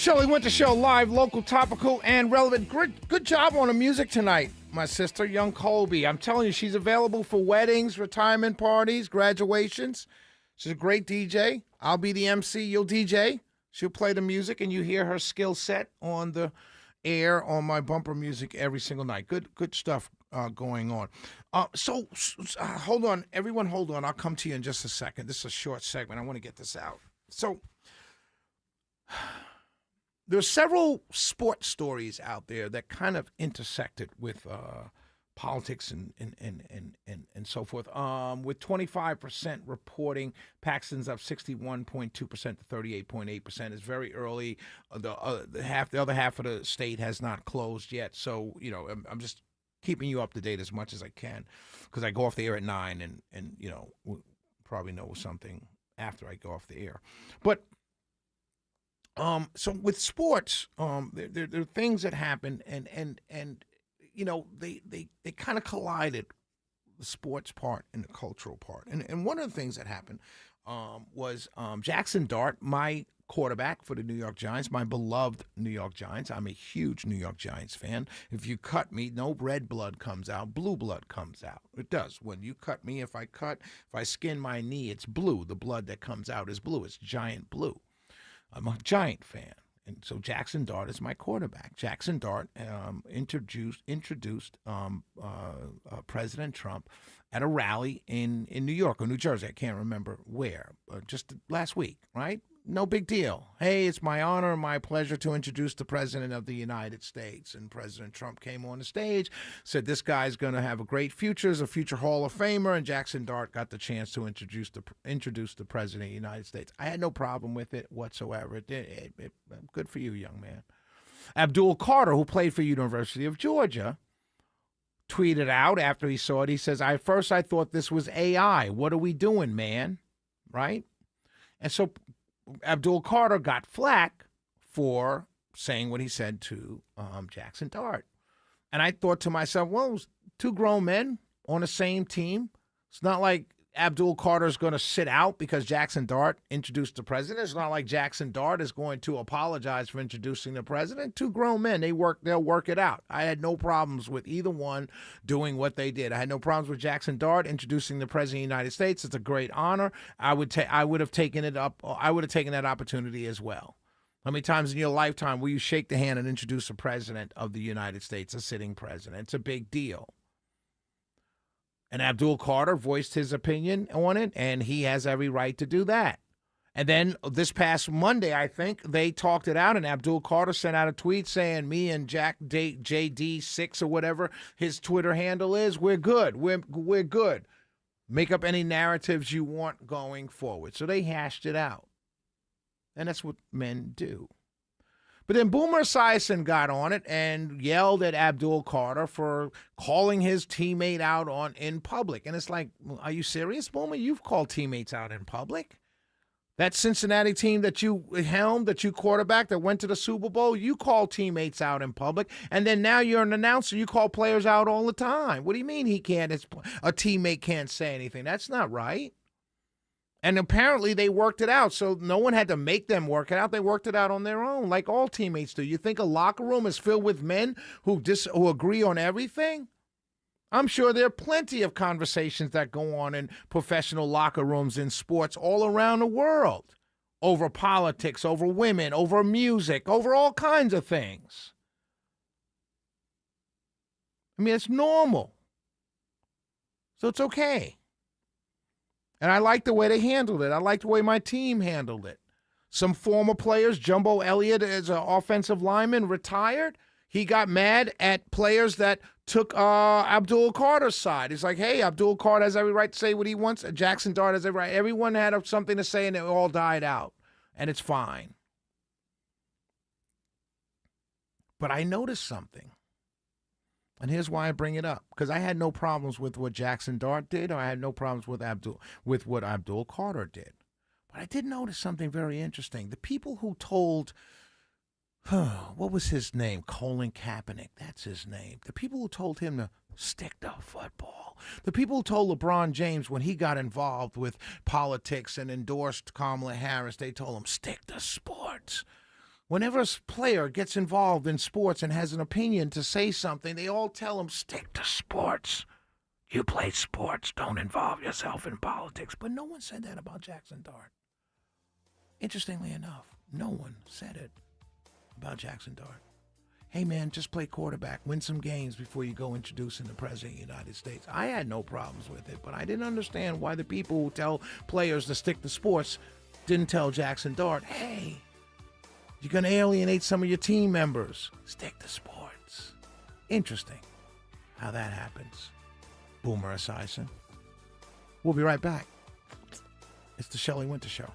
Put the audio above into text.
Shelley Winter Show, live, local, topical, and relevant. Good job on the music tonight, my sister, Young Colby. I'm telling you, she's available for weddings, retirement parties, graduations. She's a great DJ. I'll be the MC. You'll DJ. She'll play the music, and you hear her skill set on the air on my bumper music every single night. Good stuff going on. So hold on. Everyone hold on. I'll come to you in just a second. This is a short segment. I want to get this out. So there's several sports stories out there that kind of intersected with politics and so forth. With 25% reporting, Paxton's up 61.2% to 38.8%. It's very early. The other half of the state has not closed yet. So I'm just keeping you up to date as much as I can because I go off the air at 9, and we'll probably know something after I go off the air, but. So with sports, there are things that happen, and they kind of collided, the sports part and the cultural part. And one of the things that happened was Jaxon Dart, my quarterback for the New York Giants, my beloved New York Giants. I'm a huge New York Giants fan. If you cut me, no red blood comes out, blue blood comes out. It does. When you cut me, if I skin my knee, it's blue. The blood that comes out is blue. It's giant blue. I'm a Giant fan, and so Jaxon Dart is my quarterback. Jaxon Dart introduced President Trump at a rally in New York or New Jersey. I can't remember where, just last week, right? No big deal. Hey, it's my honor and my pleasure to introduce the President of the United States. And President Trump came on the stage, said this guy's going to have a great future, is a future Hall of Famer, and Jaxon Dart got the chance to introduce the President of the United States. I had no problem with it whatsoever. Good for you, young man. Abdul Carter, who played for University of Georgia, tweeted out after he saw it, he says, at first I thought this was AI. What are we doing, man? Right? And so Abdul Carter got flack for saying what he said to Jaxon Dart. And I thought to myself, well, it was two grown men on the same team. It's not like Abdul Carter is going to sit out because Jaxon Dart introduced the president. It's not like Jaxon Dart is going to apologize for introducing the president. Two grown men, they'll work it out. I had no problems with either one doing what they did. I had no problems with Jaxon Dart introducing the president of the United States. It's a great honor. I would have taken it up. I would have taken that opportunity as well. How many times in your lifetime will you shake the hand and introduce a president of the United States, a sitting president? It's a big deal. And Abdul Carter voiced his opinion on it, and he has every right to do that. And then this past Monday, I think, they talked it out, and Abdul Carter sent out a tweet saying, me and JD6 or whatever his Twitter handle is, we're good. We're good. Make up any narratives you want going forward. So they hashed it out. And that's what men do. But then Boomer Esiason got on it and yelled at Abdul Carter for calling his teammate out in public. And it's like, are you serious, Boomer? You've called teammates out in public. That Cincinnati team that you helmed, that you quarterback, that went to the Super Bowl, you call teammates out in public. And then now you're an announcer. You call players out all the time. What do you mean a teammate can't say anything? That's not right. And apparently they worked it out, so no one had to make them work it out. They worked it out on their own, like all teammates do. You think a locker room is filled with men who agree on everything? I'm sure there are plenty of conversations that go on in professional locker rooms in sports all around the world over politics, over women, over music, over all kinds of things. I mean, it's normal. So it's okay. And I like the way they handled it. I like the way my team handled it. Some former players, Jumbo Elliott as an offensive lineman, retired. He got mad at players that took Abdul Carter's side. He's like, hey, Abdul Carter has every right to say what he wants. Jaxon Dart has every right. Everyone had something to say, and it all died out. And it's fine. But I noticed something. And here's why I bring it up. Because I had no problems with what Jaxon Dart did, or I had no problems with what Abdul Carter did. But I did notice something very interesting. The people who told, what was his name? Colin Kaepernick, that's his name. The people who told him to stick to football. The people who told LeBron James when he got involved with politics and endorsed Kamala Harris, they told him, stick to sports. Whenever a player gets involved in sports and has an opinion to say something, they all tell him, stick to sports. You play sports. Don't involve yourself in politics. But no one said that about Jaxon Dart. Interestingly enough, no one said it about Jaxon Dart. Hey, man, just play quarterback. Win some games before you go introducing the President of the United States. I had no problems with it, but I didn't understand why the people who tell players to stick to sports didn't tell Jaxon Dart, hey, you're going to alienate some of your team members. Stick to sports. Interesting how that happens. Boomer Esiason. We'll be right back. It's the Shelley Winter Show.